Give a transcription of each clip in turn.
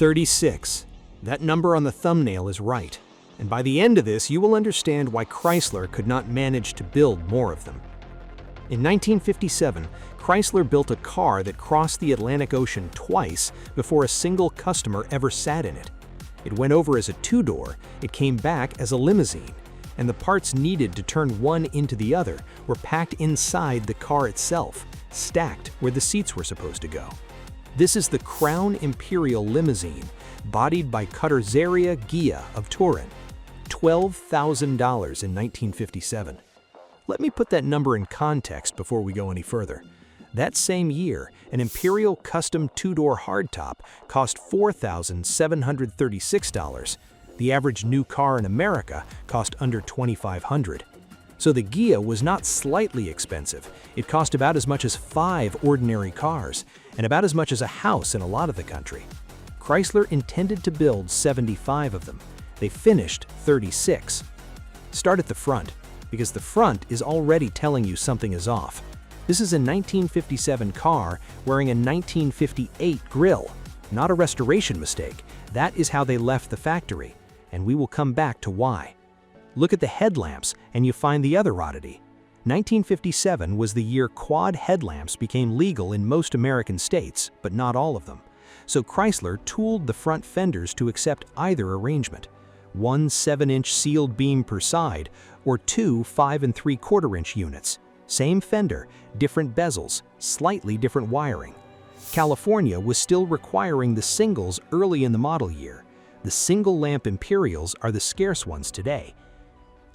36. That number on the thumbnail is right. And by the end of this, you will understand why Chrysler could not manage to build more of them. In 1957, Chrysler built a car that crossed the Atlantic Ocean twice before a single customer ever sat in it. It went over as a two-door, it came back as a limousine, and the parts needed to turn one into the other were packed inside the car itself, stacked where the seats were supposed to go. This is the Crown Imperial limousine, bodied by Carrozzeria Ghia of Turin. $12,000 in 1957. Let me put that number in context before we go any further. That same year, an Imperial custom two-door hardtop cost $4,736. The average new car in America cost under $2,500. So the Ghia was not slightly expensive. It cost about as much as 5 ordinary cars, and about as much as a house in a lot of the country. Chrysler intended to build 75 of them. They finished 36. Start at the front, because the front is already telling you something is off. This is a 1957 car wearing a 1958 grille. Not a restoration mistake. That is how they left the factory, and we will come back to why. Look at the headlamps and you find the other oddity. 1957 was the year quad headlamps became legal in most American states, but not all of them. So Chrysler tooled the front fenders to accept either arrangement. One 7-inch sealed beam per side, or two 5 3/4-inch units. Same fender, different bezels, slightly different wiring. California was still requiring the singles early in the model year. The single-lamp Imperials are the scarce ones today.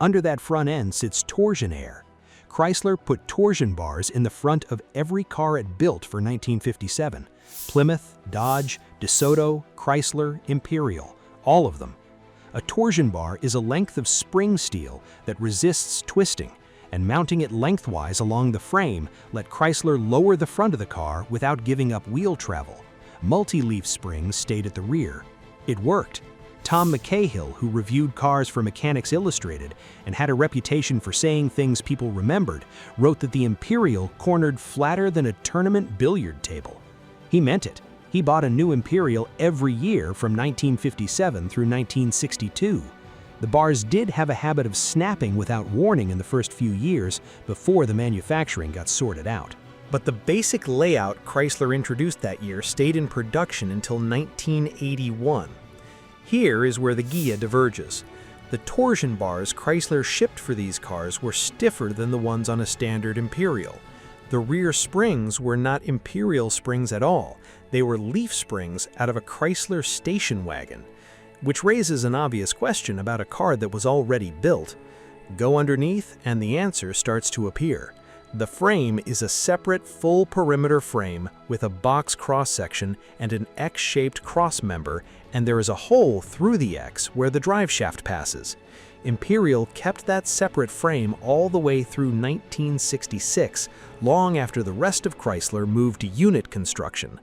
Under that front end sits Torsion-Aire. Chrysler put torsion bars in the front of every car it built for 1957. Plymouth, Dodge, DeSoto, Chrysler, Imperial, all of them. A torsion bar is a length of spring steel that resists twisting, and mounting it lengthwise along the frame let Chrysler lower the front of the car without giving up wheel travel. Multi-leaf springs stayed at the rear. It worked. Tom McCahill, who reviewed cars for Mechanics Illustrated and had a reputation for saying things people remembered, wrote that the Imperial cornered flatter than a tournament billiard table. He meant it. He bought a new Imperial every year from 1957 through 1962. The bars did have a habit of snapping without warning in the first few years before the manufacturing got sorted out. But the basic layout Chrysler introduced that year stayed in production until 1981. Here is where the Ghia diverges. The torsion bars Chrysler shipped for these cars were stiffer than the ones on a standard Imperial. The rear springs were not Imperial springs at all. They were leaf springs out of a Chrysler station wagon, which raises an obvious question about a car that was already built. Go underneath and the answer starts to appear. The frame is a separate full perimeter frame with a box cross-section and an X-shaped cross member, and there is a hole through the X where the driveshaft passes. Imperial kept that separate frame all the way through 1966, long after the rest of Chrysler moved to unit construction.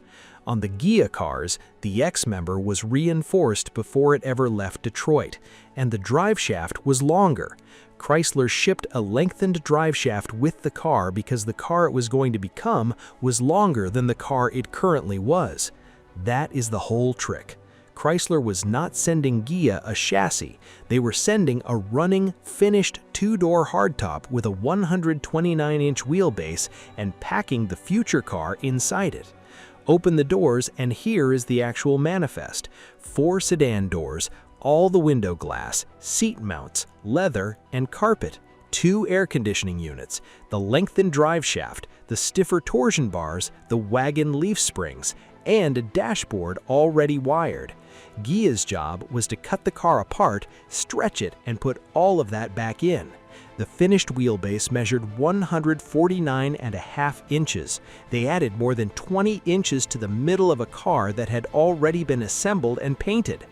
On the Ghia cars, the X member was reinforced before it ever left Detroit, and the driveshaft was longer. Chrysler shipped a lengthened driveshaft with the car because the car it was going to become was longer than the car it currently was. That is the whole trick. Chrysler was not sending Ghia a chassis, they were sending a running, finished two-door hardtop with a 129-inch wheelbase and packing the future car inside it. Open the doors and here is the actual manifest. 4 sedan doors, all the window glass, seat mounts, leather, and carpet. 2 air conditioning units, the lengthened drive shaft, the stiffer torsion bars, the wagon leaf springs, and a dashboard already wired. Ghia's job was to cut the car apart, stretch it, and put all of that back in. The finished wheelbase measured 149.5 inches. They added more than 20 inches to the middle of a car that had already been assembled and painted.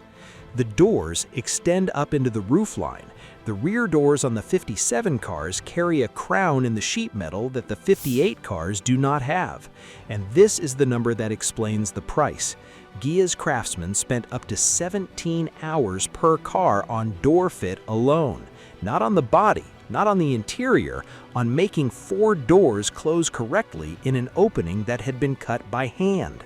The doors extend up into the roofline. The rear doors on the 57 cars carry a crown in the sheet metal that the 58 cars do not have. And this is the number that explains the price. Ghia's craftsmen spent up to 17 hours per car on door fit alone. Not on the body, not on the interior, on making 4 doors close correctly in an opening that had been cut by hand.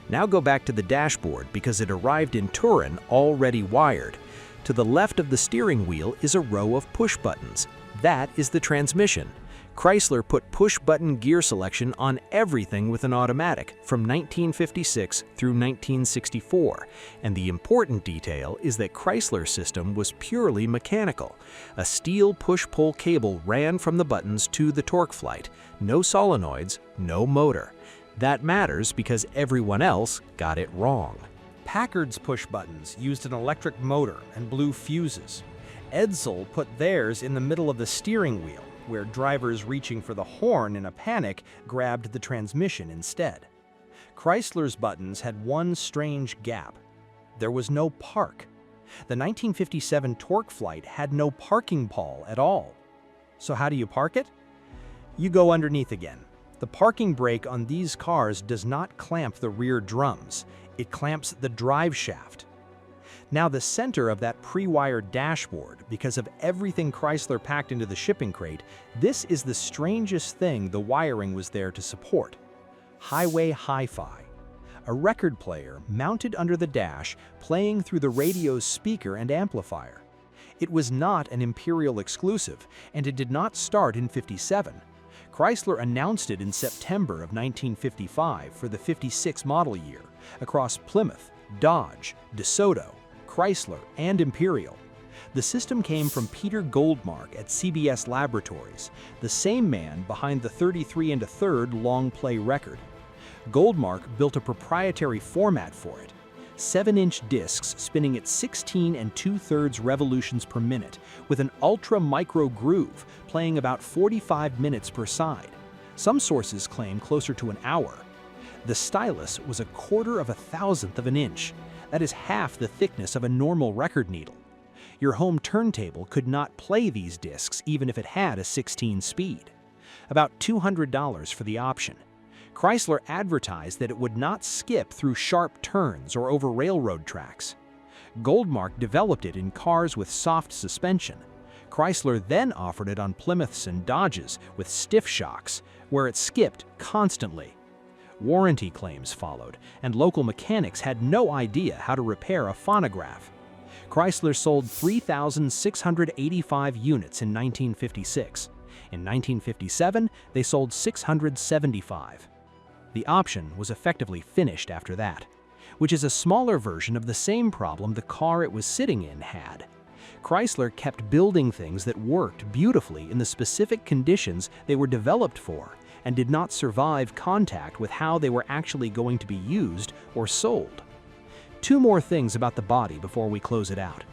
Now go back to the dashboard because it arrived in Turin already wired. To the left of the steering wheel is a row of push buttons. That is the transmission. Chrysler put push-button gear selection on everything with an automatic from 1956 through 1964, and the important detail is that Chrysler's system was purely mechanical. A steel push-pull cable ran from the buttons to the TorqueFlite. No solenoids, no motor. That matters because everyone else got it wrong. Packard's push buttons used an electric motor and blew fuses. Edsel put theirs in the middle of the steering wheel, where drivers reaching for the horn in a panic grabbed the transmission instead. Chrysler's buttons had one strange gap. There was no park. The 1957 TorqueFlite had no parking pawl at all. So how do you park it? You go underneath again. The parking brake on these cars does not clamp the rear drums. It clamps the driveshaft. Now the center of that pre-wired dashboard, because of everything Chrysler packed into the shipping crate, this is the strangest thing the wiring was there to support. Highway Hi-Fi. A record player mounted under the dash playing through the radio's speaker and amplifier. It was not an Imperial exclusive, and it did not start in '57. Chrysler announced it in September of 1955 for the '56 model year, across Plymouth, Dodge, DeSoto, Chrysler, and Imperial. The system came from Peter Goldmark at CBS Laboratories, the same man behind the 33 1/3 long play record. Goldmark built a proprietary format for it. 7-inch discs spinning at 16 2/3 revolutions per minute, with an ultra-micro groove playing about 45 minutes per side. Some sources claim closer to an hour. The stylus was 1/4 of an inch. That is half the thickness of a normal record needle. Your home turntable could not play these discs even if it had a 16-speed. About $200 for the option. Chrysler advertised that it would not skip through sharp turns or over railroad tracks. Goldmark developed it in cars with soft suspension. Chrysler then offered it on Plymouths and Dodges with stiff shocks, where it skipped constantly. Warranty claims followed, and local mechanics had no idea how to repair a phonograph. Chrysler sold 3,685 units in 1956. In 1957, they sold 675. The option was effectively finished after that, which is a smaller version of the same problem the car it was sitting in had. Chrysler kept building things that worked beautifully in the specific conditions they were developed for, and did not survive contact with how they were actually going to be used or sold. Two more things about the body before we close it out.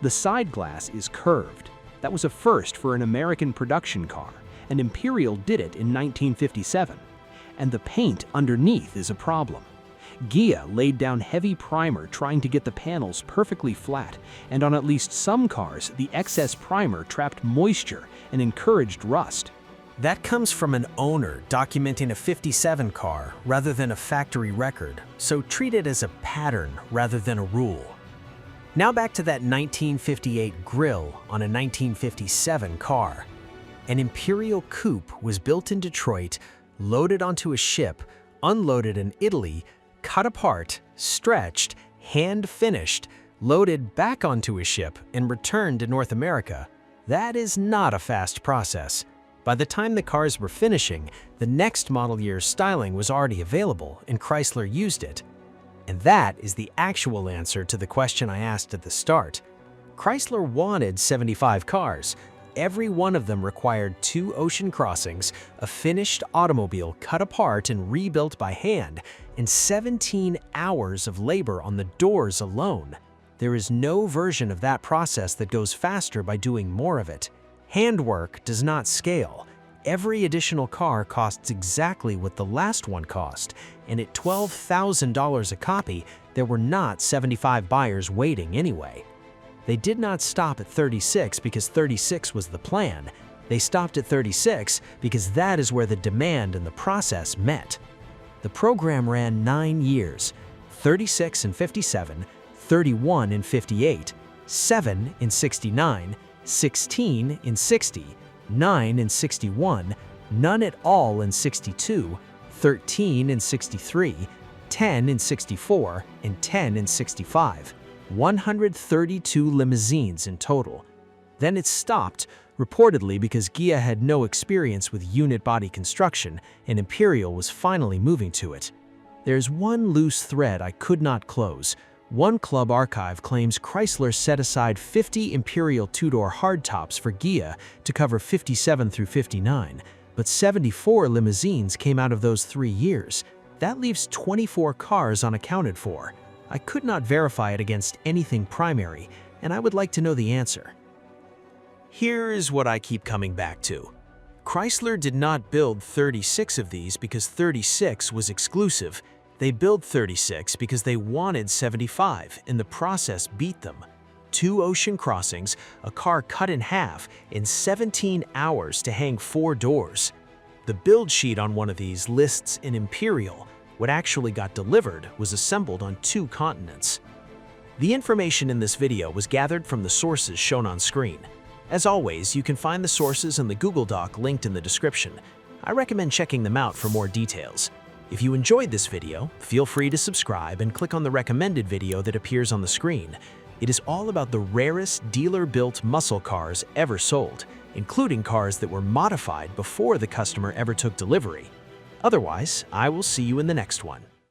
The side glass is curved. That was a first for an American production car, and Imperial did it in 1957. And the paint underneath is a problem. Ghia laid down heavy primer trying to get the panels perfectly flat, and on at least some cars, the excess primer trapped moisture and encouraged rust. That comes from an owner documenting a '57 car rather than a factory record, so treat it as a pattern rather than a rule. Now back to that 1958 grille on a 1957 car. An Imperial coupe was built in Detroit, loaded onto a ship, unloaded in Italy, cut apart, stretched, hand-finished, loaded back onto a ship, and returned to North America. That is not a fast process. By the time the cars were finishing, the next model year's styling was already available, and Chrysler used it. And that is the actual answer to the question I asked at the start. Chrysler wanted 75 cars. Every one of them required 2 ocean crossings, a finished automobile cut apart and rebuilt by hand, and 17 hours of labor on the doors alone. There is no version of that process that goes faster by doing more of it. Handwork does not scale. Every additional car costs exactly what the last one cost, and at $12,000 a copy, there were not 75 buyers waiting anyway. They did not stop at 36 because 36 was the plan. They stopped at 36 because that is where the demand and the process met. The program ran 9 years, 36 in '57, 31 in '58, 7 in '69, 16 in '60, 9 in '61, none at all in '62, 13 in '63, 10 in '64, and 10 in '65. 132 limousines in total. Then it stopped, reportedly because Ghia had no experience with unit body construction and Imperial was finally moving to it. There's one loose thread I could not close. One club archive claims Chrysler set aside 50 Imperial two-door hardtops for Ghia to cover 57 through 59, but 74 limousines came out of those 3 years. That leaves 24 cars unaccounted for. I could not verify it against anything primary, and I would like to know the answer. Here is what I keep coming back to. Chrysler did not build 36 of these because 36 was exclusive. They built 36 because they wanted 75, and the process beat them. 2 ocean crossings, a car cut in half, in 17 hours to hang 4 doors. The build sheet on one of these lists an Imperial. What actually got delivered was assembled on 2 continents. The information in this video was gathered from the sources shown on screen. As always, you can find the sources in the Google Doc linked in the description. I recommend checking them out for more details. If you enjoyed this video, feel free to subscribe and click on the recommended video that appears on the screen. It is all about the rarest dealer-built muscle cars ever sold, including cars that were modified before the customer ever took delivery. Otherwise, I will see you in the next one.